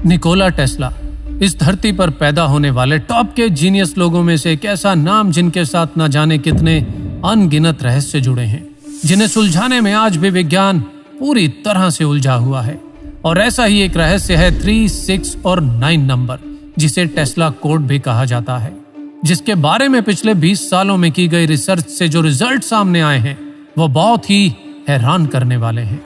Nikola Tesla इस धरती पर पैदा होने वाले टॉप के जीनियस लोगों में से एक ऐसा नाम जिनके साथ न जाने कितने अनगिनत रहस्य जुड़े हैं, जिन्हें सुलझाने में आज भी विज्ञान पूरी तरह से उलझा हुआ है। और ऐसा ही एक रहस्य है 3, 6 और 9 नंबर, जिसे टेस्ला कोड भी कहा जाता है, जिसके बारे में पिछले 20 सालों में की गई रिसर्च से जो रिजल्ट सामने आए हैं वो बहुत ही हैरान करने वाले हैं।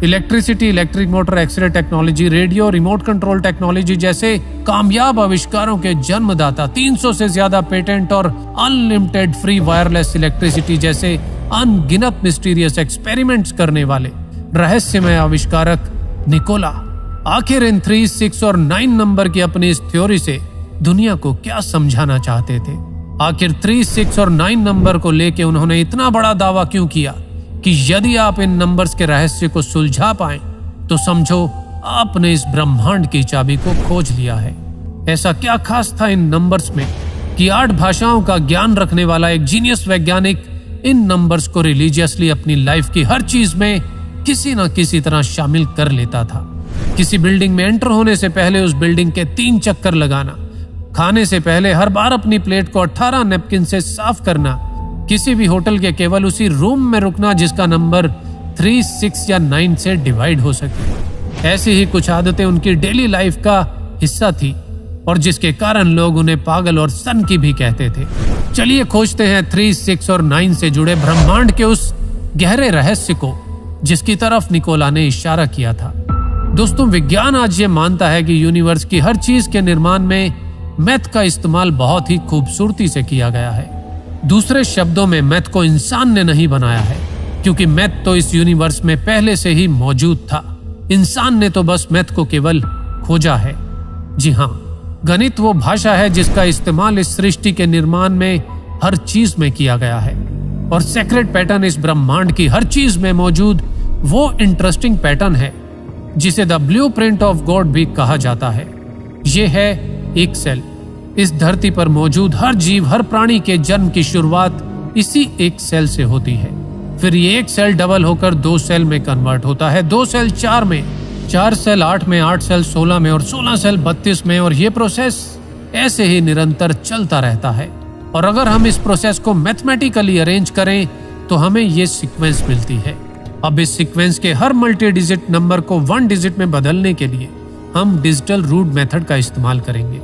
Electricity, electric motor, x ray technology, radio, remote control technology जैसे कामयाब आविष्कारों के जन्मदाता, 300 से ज्यादा पेटेंट और अनलिमिटेड फ्री वायरलेस इलेक्ट्रिसिटी जैसे अनगिनत मिस्टीरियस एक्सपेरिमेंट्स करने वाले रहस्यमय आविष्कारक निकोला आखिर इन 3, 6 और 9 नंबर की अपनी इस थ्योरी से दुनिया को क्या समझाना चाहते थे? आखिर 3, 6 और 9 नंबर को लेके उन्होंने इतना बड़ा दावा क्यों किया कि यदि आप इन नंबर्स के रहस्य को सुलझा पाएं तो समझो आपने इस ब्रह्मांड की चाबी को खोज लिया है। ऐसा क्या खास था इन नंबर्स में कि 8 भाषाओं का ज्ञान रखने वाला एक जीनियस वैज्ञानिक इन नंबर्स को रिलीजियसली अपनी लाइफ की हर चीज में किसी न किसी तरह शामिल कर लेता था। किसी बिल्डिंग में एंटर होने से पहले उस बिल्डिंग के 3 चक्कर लगाना, खाने से पहले हर बार अपनी प्लेट को 18 नैपकिन से साफ करना, किसी भी होटल के केवल उसी रूम में रुकना जिसका नंबर 3, 6 या 9 से डिवाइड हो सके। ऐसी ही कुछ आदतें उनकी डेली लाइफ का हिस्सा थी और जिसके कारण लोग उन्हें पागल और सन की भी कहते थे। चलिए खोजते हैं 3, 6 और 9 से जुड़े ब्रह्मांड के उस गहरे रहस्य को जिसकी तरफ निकोला ने इशारा किया था। दोस्तों, विज्ञान आज ये मानता है कि यूनिवर्स की हर चीज के निर्माण में मैथ का इस्तेमाल बहुत ही खूबसूरती से किया गया है। दूसरे शब्दों में मैथ को इंसान ने नहीं बनाया है, क्योंकि मैथ तो इस यूनिवर्स में पहले से ही मौजूद था। इंसान ने तो बस मैथ को केवल खोजा है। जी हाँ, गणित वो भाषा है जिसका इस्तेमाल इस सृष्टि के निर्माण में हर चीज में किया गया है। और सेक्रेट पैटर्न इस ब्रह्मांड की हर चीज में मौजूद वो इंटरेस्टिंग पैटर्न है जिसे द ब्लूप्रिंट ऑफ गॉड भी कहा जाता है। ये है एक सेल। इस धरती पर मौजूद हर जीव, हर प्राणी के जन्म की शुरुआत इसी एक सेल से होती है। फिर ये एक सेल डबल होकर 2 सेल में कन्वर्ट होता है, 2 सेल 4 में, 4 सेल 8 में, 8 सेल 16 में और 16 सेल 32 में। और ये प्रोसेस ऐसे ही निरंतर चलता रहता है। और अगर हम इस प्रोसेस को मैथमेटिकली अरेंज करें तो हमें ये सीक्वेंस मिलती है। अब इस सीक्वेंस के हर मल्टी डिजिट नंबर को 1 डिजिट में बदलने के लिए हम डिजिटल रूट मेथड का इस्तेमाल करेंगे।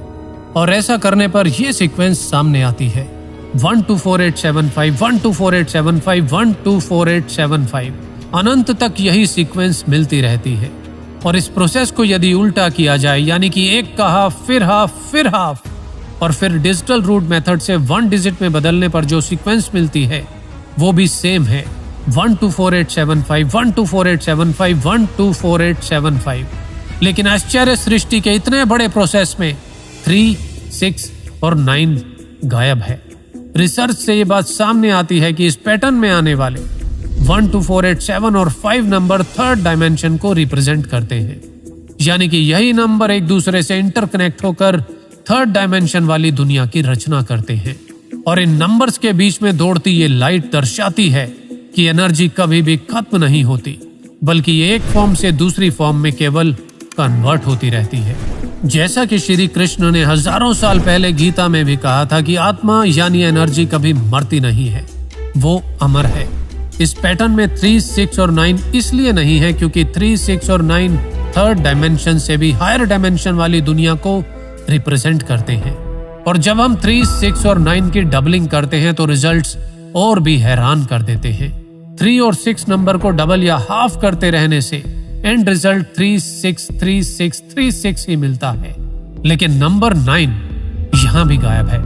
और ऐसा करने पर यह सीक्वेंस सामने आती है 124875, 124875, 124875। अनंत तक यही सीक्वेंस मिलती रहती है। और इस प्रोसेस को यदि उल्टा किया जाए, यानी कि एक का हाफ, फिर हाफ, फिर हाफ, और फिर डिजिटल रूट मेथड से 1 डिजिट में बदलने पर जो सीक्वेंस मिलती है वो भी सेम है 124875, 124875, 124875। लेकिन आश्चर्य सृष्टि के इतने बड़े प्रोसेस में 3, 6 और 9 गायब है। रिसर्च से ये बात सामने आती है कि इस पैटर्न में आने वाले 1, 2, 4, 8, 7 और 5 नंबर 3rd डायमेंशन को रिप्रेजेंट करते हैं। यानी कि यही नंबर एक दूसरे से इंटरकनेक्ट होकर 3rd डायमेंशन वाली दुनिया की रचना करते हैं। और इन नंबर्स के बीच में दौड़ती ये लाइट दर्शाती है कि एनर्जी कभी भी खत्म नहीं होती, बल्कि ये एक फॉर्म से दूसरी फॉर्म में केवल कन्वर्ट होती रहती है। जैसा कि श्री कृष्ण ने हजारों साल पहले गीता में भी कहा था कि आत्मा यानी एनर्जी कभी मरती नहीं है, वो अमर है। इस पैटर्न में 3, 6 और 9 इसलिए नहीं है क्योंकि 3, 6 और 9 3rd डायमेंशन से भी हायर डायमेंशन वाली दुनिया को रिप्रेजेंट करते हैं। और जब हम 3, 6 और 9 की डबलिंग करते हैं तो रिजल्ट्स और भी हैरान कर देते हैं। 3 और 6 नंबर को डबल या हाफ करते रहने से एंड रिजल्ट 3, 6, 3, 6, 3, 6 ही मिलता है। लेकिन नंबर 9 यहाँ भी गायब है।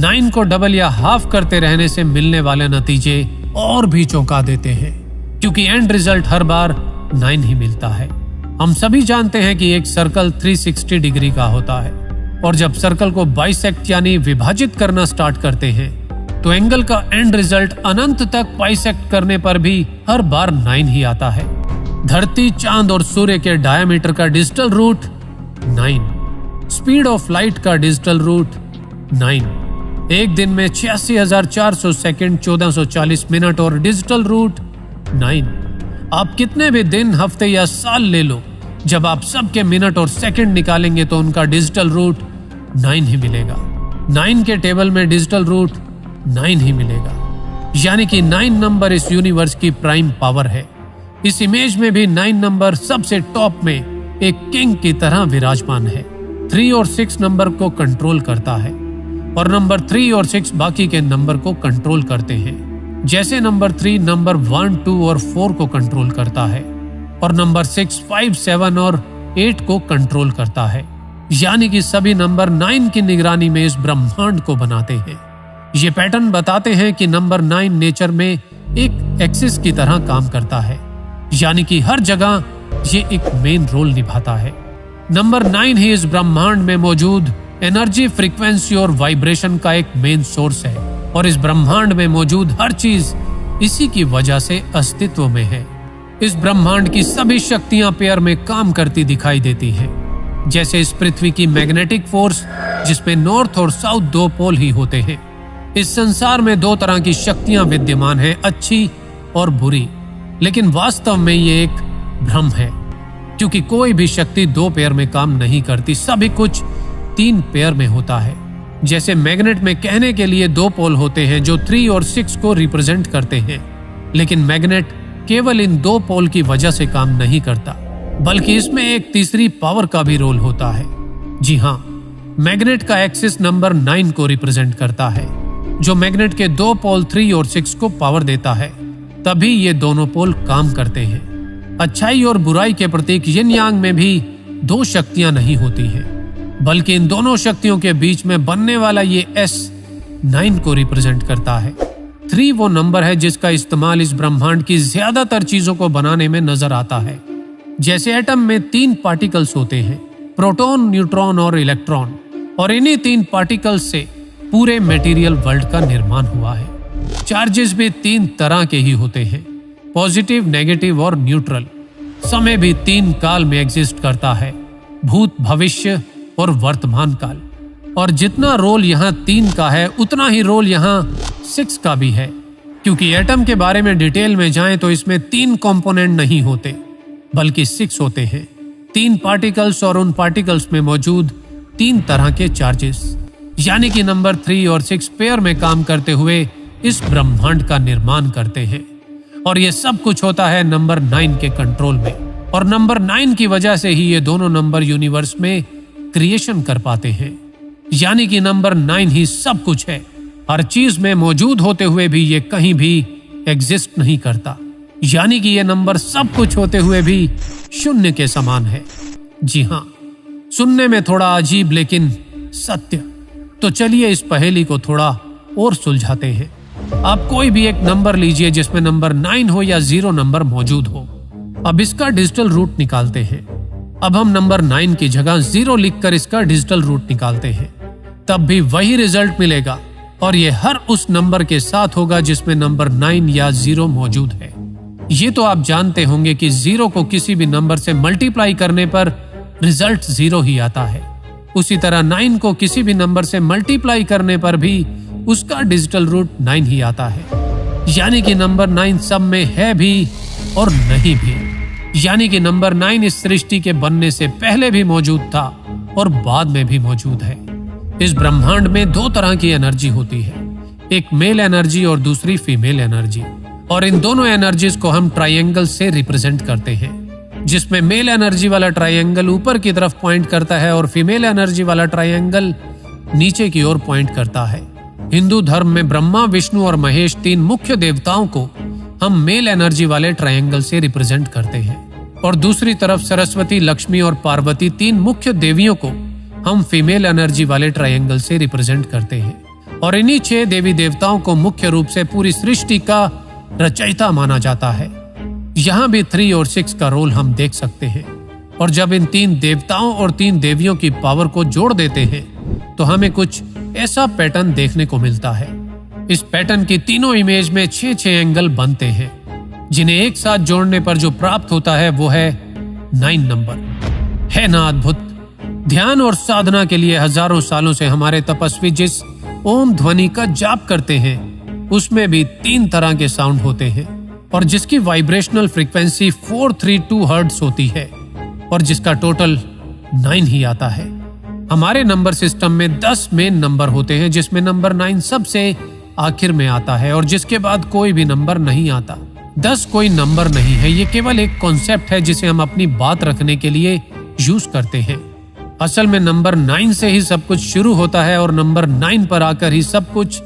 9 को डबल या हाफ करते रहने से मिलने वाले नतीजे और भी चौंका देते हैं, क्योंकि एंड रिजल्ट हर बार 9 ही मिलता है। हम सभी जानते हैं कि एक सर्कल 360 डिग्री का होता है, और जब सर्कल को बाइसेक्ट यानी विभाजित करना स्टार्ट करते हैं तो एंगल का एंड रिजल्ट अनंत तक बाइसेक्ट करने पर भी हर बार 9 ही आता है। धरती, चांद और सूर्य के डायमीटर का digital root 9, speed of light का डिजिटल रूट 9, एक दिन में 86,400 सेकंड, 1440 मिनट और डिजिटल रूट 9। आप कितने भी दिन, हफ्ते या साल ले लो, जब आप सबके मिनट और सेकंड निकालेंगे तो उनका डिजिटल रूट 9 ही मिलेगा। 9 के टेबल में डिजिटल रूट 9 ही मिलेगा, यानी कि 9 नंबर इस यूनिवर्स की प्राइम पावर है। इस इमेज में भी 9 नंबर सबसे टॉप में एक किंग की तरह विराजमान है। 3 और 6 नंबर को कंट्रोल करता है और नंबर 3 और 6 बाकी के नंबर को कंट्रोल करते हैं। जैसे नंबर 3 नंबर 1, 2 और 4 को कंट्रोल करता है और नंबर 6, 5, 7 और 8 को कंट्रोल करता है, यानी कि सभी नंबर 9 की निगरानी में इस ब्रह्मांड को बनाते हैं। ये पैटर्न बताते हैं कि नंबर 9 नेचर में एक एक्सिस की तरह काम करता है, यानी कि हर जगह ये एक मेन रोल निभाता है। नंबर 9 ही इस ब्रह्मांड में मौजूद एनर्जी, फ्रीक्वेंसी और वाइब्रेशन का एक मेन सोर्स है और इस ब्रह्मांड में मौजूद हर चीज इसी की वजह से अस्तित्व में है। इस ब्रह्मांड की सभी शक्तियां पेयर में काम करती दिखाई देती हैं। जैसे इस पृथ्वी की मैग्नेटिक फोर्स, जिसमें नॉर्थ और साउथ 2 पोल ही होते हैं। इस संसार में 2 तरह की शक्तियां विद्यमान हैं, अच्छी और बुरी, लेकिन वास्तव में ये एक भ्रम है, क्योंकि कोई भी शक्ति 2 पेयर में काम नहीं करती। सभी कुछ 3 पेयर में होता है। जैसे मैग्नेट में कहने के लिए 2 पोल होते हैं जो 3 और 6 को रिप्रेजेंट करते हैं, लेकिन मैग्नेट केवल इन 2 पोल की वजह से काम नहीं करता, बल्कि इसमें एक तीसरी पावर का भी रोल होता है। जी हाँ, मैग्नेट का एक्सिस नंबर 9 को रिप्रेजेंट करता है, जो मैग्नेट के 2 पोल 3 और 6 को पावर देता है। तभी ये दोनों पोल काम करते हैं। अच्छाई और बुराई के प्रतीक यिन यांग में भी 2 शक्तियां नहीं होती हैं, बल्कि इन दोनों शक्तियों के बीच में बनने वाला ये S9 को रिप्रेजेंट करता है। 3 वो नंबर है जिसका इस्तेमाल इस ब्रह्मांड की ज्यादातर चीजों को बनाने में नजर आता है। जैसे एटम में 3 पार्टिकल्स होते हैं, प्रोटॉन, न्यूट्रॉन और इलेक्ट्रॉन, और इन्हीं 3 पार्टिकल्स से पूरे मटेरियल वर्ल्ड का निर्माण हुआ है। चार्जेस भी 3 तरह के ही होते हैं, पॉजिटिव, नेगेटिव और न्यूट्रल। समय भी 3 काल में एग्जिस्ट करता है, भूत, भविष्य और वर्तमान काल। और जितना रोल यहाँ 3 का है, उतना ही रोल यहाँ 6 का भी है, क्योंकि एटम के बारे में डिटेल में जाएं तो इसमें 3 कंपोनेंट नहीं होते, बल्कि 6 होते हैं। 3 पार्टिकल्स और उन पार्टिकल्स में मौजूद 3 तरह के चार्जेस, यानी कि नंबर 3 और 6 पेयर में काम करते हुए इस ब्रह्मांड का निर्माण करते हैं। और ये सब कुछ होता है नंबर 9 के कंट्रोल में, और नंबर 9 की वजह से ही ये दोनों नंबर यूनिवर्स में क्रिएशन कर पाते हैं। यानी कि नंबर 9 ही सब कुछ है, हर चीज में मौजूद होते हुए भी ये कहीं भी एग्जिस्ट नहीं करता। यानी कि ये नंबर सब कुछ होते हुए भी शून्य के समान है। जी हाँ, सुनने में थोड़ा अजीब लेकिन सत्य। तो चलिए इस पहेली को थोड़ा और सुलझाते हैं। आप कोई भी एक नंबर लीजिए जिसमें नंबर 9 हो या 0 नंबर मौजूद हो। अब इसका डिजिटल रूट निकालते हैं। अब हम नंबर 9 की जगह 0 लिखकर इसका डिजिटल रूट निकालते हैं, तब भी वही रिजल्ट मिलेगा, और ये हर उस नंबर के साथ होगा जिसमें नंबर 9 या 0 मौजूद है। ये तो आप जानते होंगे कि 0 को किसी भी नंबर से मल्टीप्लाई करने पर रिजल्ट 0 ही आता है। उसी तरह 9 को किसी भी नंबर से मल्टीप्लाई करने पर भी उसका डिजिटल रूट 9 ही आता है। यानी कि नंबर 9 सब में है भी और नहीं भी। यानी कि नंबर 9 इस सृष्टि के बनने से पहले भी मौजूद था और बाद में भी मौजूद है। इस ब्रह्मांड में 2 तरह की एनर्जी होती है, एक मेल एनर्जी और दूसरी फीमेल एनर्जी। और इन दोनों एनर्जीज को हम ट्रायंगल से रिप्रेजेंट करते हैं, जिसमें मेल एनर्जी वाला ट्रायंगल ऊपर की तरफ पॉइंट करता है और फीमेल एनर्जी वाला ट्रायंगल नीचे की ओर पॉइंट करता है। हिंदू धर्म में ब्रह्मा, विष्णु और महेश 3 मुख्य देवताओं को हम मेल एनर्जी वाले ट्रायंगल से रिप्रेजेंट करते हैं, और दूसरी तरफ सरस्वती, लक्ष्मी और पार्वती 3 मुख्य देवियों को हम फीमेल एनर्जी वाले ट्रायंगल से रिप्रेजेंट करते हैं। और इन्हीं 6 देवी देवताओं को मुख्य रूप से पूरी सृष्टि का रचयिता माना जाता है। यहाँ भी 3 और 6 का रोल हम देख सकते हैं। और जब इन 3 देवताओं और 3 देवियों की पावर को जोड़ देते हैं तो हमें कुछ ऐसा पैटर्न देखने को मिलता है। इस पैटर्न की तीनों इमेज में 6-6 एंगल बनते हैं, जिन्हें एक साथ जोड़ने पर जो प्राप्त होता है वो है 9 नंबर। है ना अद्भुत? ध्यान और साधना के लिए हजारों सालों से हमारे तपस्वी जिस ओम ध्वनि का जाप करते हैं, उसमें भी 3 तरह के साउंड होते हैं, और जिसकी वाइब्रेशनल फ्रीक्वेंसी 432 हर्ट्ज होती है। और जिसका टोटल 9 ही आता है। हमारे नंबर सिस्टम में 10 मेन नंबर होते हैं, जिसमें नंबर 9 सबसे आखिर में आता है और जिसके बाद कोई भी नंबर नहीं आता। 10 कोई नंबर नहीं है, ये केवल एक कॉन्सेप्ट है जिसे हम अपनी बात रखने के लिए यूज करते हैं। असल में नंबर 9 से ही सब कुछ शुरू होता है और नंबर 9 पर आकर ही सब कुछ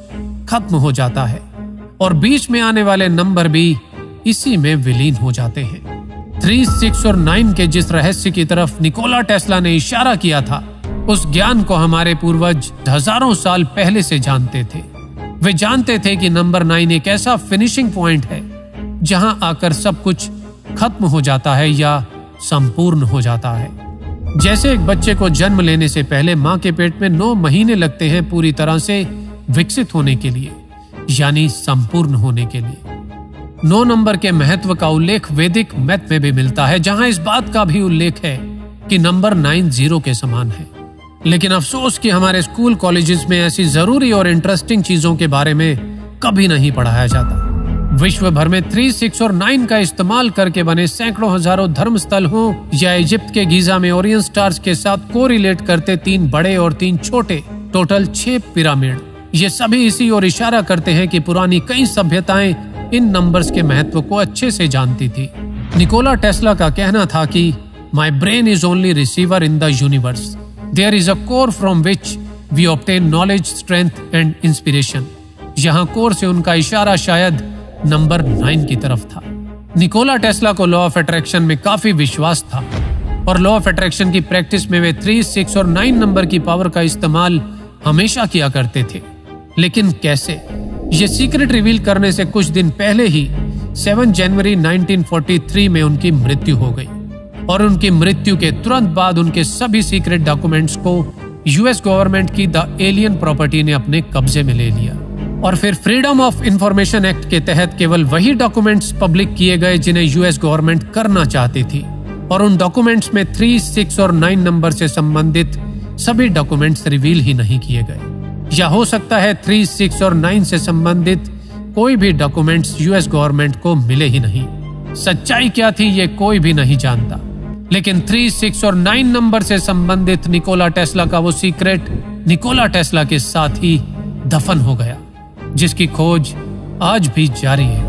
खत्म हो जाता है और बीच में आने वाले नंबर भी इसी में विलीन हो जाते हैं। 3, 6 और 9 के जिस रहस्य की तरफ निकोला टेस्ला ने इशारा किया था, उस ज्ञान को हमारे पूर्वज हजारों साल पहले से जानते थे। वे जानते थे कि नंबर 9 एक ऐसा फिनिशिंग पॉइंट है जहां आकर सब कुछ खत्म हो जाता है या संपूर्ण हो जाता है। जैसे एक बच्चे को जन्म लेने से पहले मां के पेट में 9 महीने लगते हैं पूरी तरह से विकसित होने के लिए, यानी संपूर्ण होने के लिए। 9 नंबर के महत्व का उल्लेख वैदिक मैथ में भी मिलता है, जहां इस बात का भी उल्लेख है कि नंबर 9 0 के समान है। लेकिन अफसोस कि हमारे स्कूल कॉलेजेस में ऐसी जरूरी और इंटरेस्टिंग चीजों के बारे में कभी नहीं पढ़ाया जाता। विश्व भर में 3, 6 और 9 का इस्तेमाल करके बने सैकड़ों हजारों धर्मस्थल हों या इजिप्ट के गीजा में ओरियन स्टार्स के साथ कोरिलेट करते 3 बड़े और 3 छोटे, टोटल 6 पिरामिड, ये सभी इसी ओर इशारा करते हैं कि पुरानी कई सभ्यताएं इन नंबर्स के महत्व को अच्छे से जानती थी। निकोला टेस्ला का कहना था कि my brain is only receiver in the universe, there is a core from which we obtain knowledge, strength and inspiration. यहाँ कोर से उनका इशारा शायद नंबर 9 की तरफ था। निकोला टेस्ला को लॉ ऑफ अट्रैक्शन में काफी विश्वास था और लॉ ऑफ अट्रैक्शन की प्रैक्टिस में वे 3, 6 और 9 नंबर की पावर का इस्तेमाल हमेशा किया करते थे। लेकिन कैसे? ये सीक्रेट रिवील करने से कुछ दिन पहले ही 7 जनवरी 1943 में उनकी मृत्यु हो गई और उनकी मृत्यु के तुरंत बाद उनके सभी सीक्रेट डॉक्यूमेंट्स को यूएस गवर्नमेंट की द एलियन प्रॉपर्टी ने अपने कब्जे में ले लिया और फिर फ्रीडम ऑफ इंफॉर्मेशन एक्ट के तहत केवल वही डॉक्यूमेंट्स पब्लिक किए गए जिन्हें यूएस गवर्नमेंट करना चाहती थी और उन डॉक्यूमेंट्स में 3, 6 और 9 नंबर से संबंधित सभी डॉक्यूमेंट्स रिवील ही नहीं किए गए। या हो सकता है 3, 6 और 9 से संबंधित कोई भी डॉक्यूमेंट्स यूएस गवर्नमेंट को मिले ही नहीं। सच्चाई क्या थी ये कोई भी नहीं जानता, लेकिन 3, 6 और 9 नंबर से संबंधित निकोला टेस्ला का वो सीक्रेट निकोला टेस्ला के साथ ही दफन हो गया, जिसकी खोज आज भी जारी है।